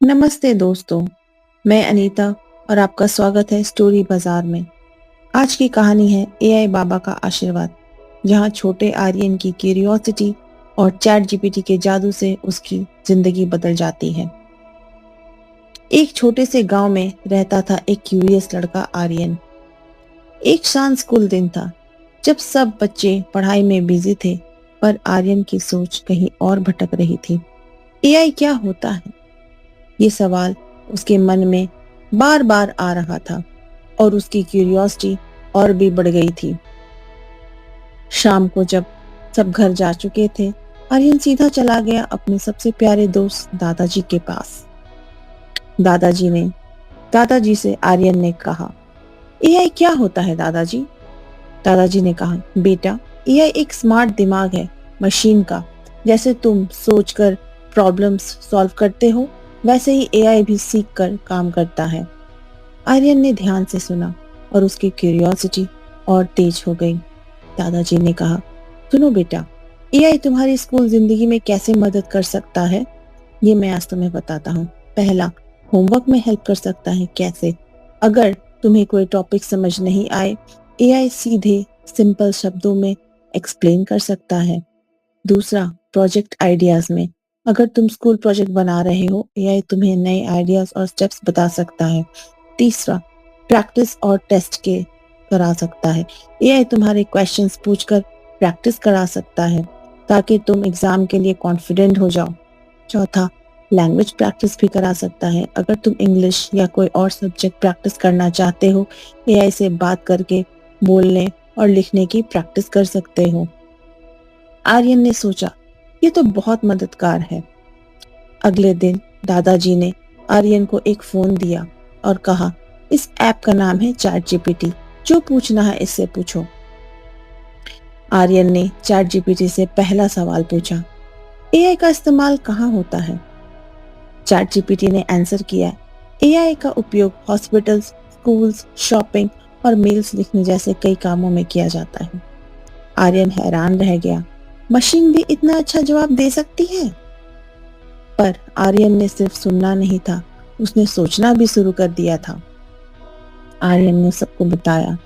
नमस्ते दोस्तों, मैं अनीता और आपका स्वागत है स्टोरी बाजार में। आज की कहानी है एआई बाबा का आशीर्वाद, जहां छोटे आर्यन की क्यूरियोसिटी और चैट जीपीटी के जादू से उसकी जिंदगी बदल जाती है। एक छोटे से गांव में रहता था एक क्यूरियस लड़का आर्यन। एक शांत स्कूल दिन था, जब सब बच्चे पढ़ाई में बिजी थे, पर आर्यन की सोच कहीं और भटक रही थी। एआई क्या होता है? ये सवाल उसके मन में बार बार आ रहा था और उसकी क्यूरियोसिटी और भी बढ़ गई थी। शाम को जब सब घर जा चुके थे, आर्यन सीधा चला गया अपने सबसे प्यारे दोस्त दादाजी के पास। दादाजी ने दादाजी से आर्यन ने कहा, एआई क्या होता है दादाजी? दादाजी ने कहा, बेटा, एआई एक स्मार्ट दिमाग है, मशीन का। जैसे तुम सोचकर प्रॉब्लम्स सॉल्व करते हो, वैसे ही एआई भी सीख कर काम करता है। आर्यन ने ध्यान से सुना और उसकी क्यूरियोसिटी और तेज हो गई। दादाजी ने कहा, सुनो बेटा, एआई तुम्हारी स्कूल जिंदगी में कैसे मदद कर सकता है, ये मैं आज तुम्हें बताता हूँ। पहला, होमवर्क में हेल्प कर सकता है। कैसे? अगर तुम्हें कोई टॉपिक समझ नहीं आए, एआई सीधे सिंपल शब्दों में एक्सप्लेन कर सकता है। दूसरा, प्रोजेक्ट आइडियाज में, अगर तुम स्कूल प्रोजेक्ट बना रहे हो, एआई तुम्हें नए आइडियाज और स्टेप्स बता सकता है। तीसरा, प्रैक्टिस और टेस्ट के करा सकता है। एआई तुम्हारे क्वेश्चंस पूछकर प्रैक्टिस करा सकता है, ताकि तुम एग्जाम के लिए कॉन्फिडेंट हो जाओ। चौथा, लैंग्वेज प्रैक्टिस भी करा सकता है। अगर तुम इंग्लिश या कोई और सब्जेक्ट प्रैक्टिस करना चाहते हो, एआई से बात करके बोलने और लिखने की प्रैक्टिस कर सकते हो। आर्यन ने सोचा, ये तो बहुत मददगार है। अगले दिन दादाजी ने आर्यन को एक फोन दिया और कहा, इस ऐप का नाम है चैट जीपीटी, जो पूछना है इससे पूछो। आर्यन ने चैट जीपीटी से पहला सवाल पूछा, एआई का इस्तेमाल कहाँ होता है? चैट जीपीटी ने आंसर किया, एआई का उपयोग हॉस्पिटल्स, स्कूल्स, शॉपिंग और मेल्स लिखने जैसे कई कामों में किया जाता है। आर्यन हैरान रह गया, मशीन भी इतना अच्छा जवाब दे सकती है? पर आर्यन ने सिर्फ सुनना नहीं था, उसने सोचना भी शुरू कर दिया था। आर्यन ने सबको बताया,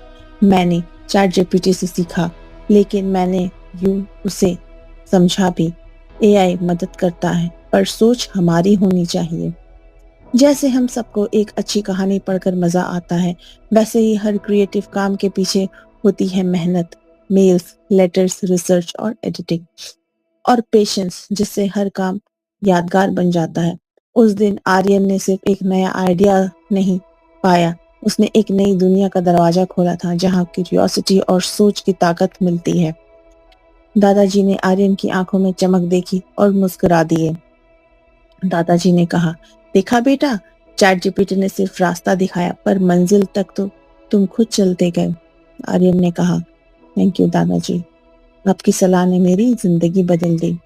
मैंने चैट जीपीटी से सीखा, लेकिन मैंने उसे समझा भी। एआई मदद करता है, पर सोच हमारी होनी चाहिए। जैसे हम सबको एक अच्छी कहानी पढ़कर मजा आता है, वैसे ही हर क्रिएटिव काम के पीछे होती है मेहनत, मेल्स, लेटर्स, रिसर्च और एडिटिंग और पेशेंस, जिससे हर काम यादगार बन जाता है। उस दिन आर्यन ने सिर्फ एक नया आइडिया नहीं पाया, उसने एक नई दुनिया का दरवाजा खोला था, जहां क्यूरियोसिटी और सोच की ताकत मिलती है। दादाजी ने आर्यन की आंखों में चमक देखी और मुस्कुरा दिए। दादाजी ने कहा, देखा बेटा, चैट जीपीटी ने सिर्फ रास्ता दिखाया, पर मंजिल तक तो तुम खुद चलते गए। आर्यन ने कहा, थैंक यू दादाजी, आपकी सलाह ने मेरी जिंदगी बदल दी।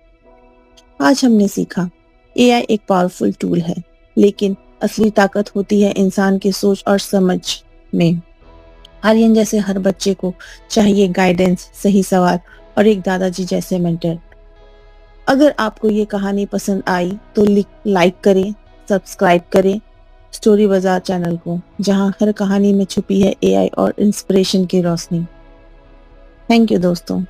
आज हमने सीखा, एआई एक पावरफुल टूल है, लेकिन असली ताकत होती है इंसान की सोच और समझ में। आर्यन जैसे हर बच्चे को चाहिए गाइडेंस, सही सवाल और एक दादाजी जैसे मेंटर। अगर आपको ये कहानी पसंद आई तो लाइक करें, सब्सक्राइब करें स्टोरी बाजार चैनल को, जहां हर कहानी में छुपी है एआई और इंस्पिरेशन की रोशनी। थैंक यू दोस्तों।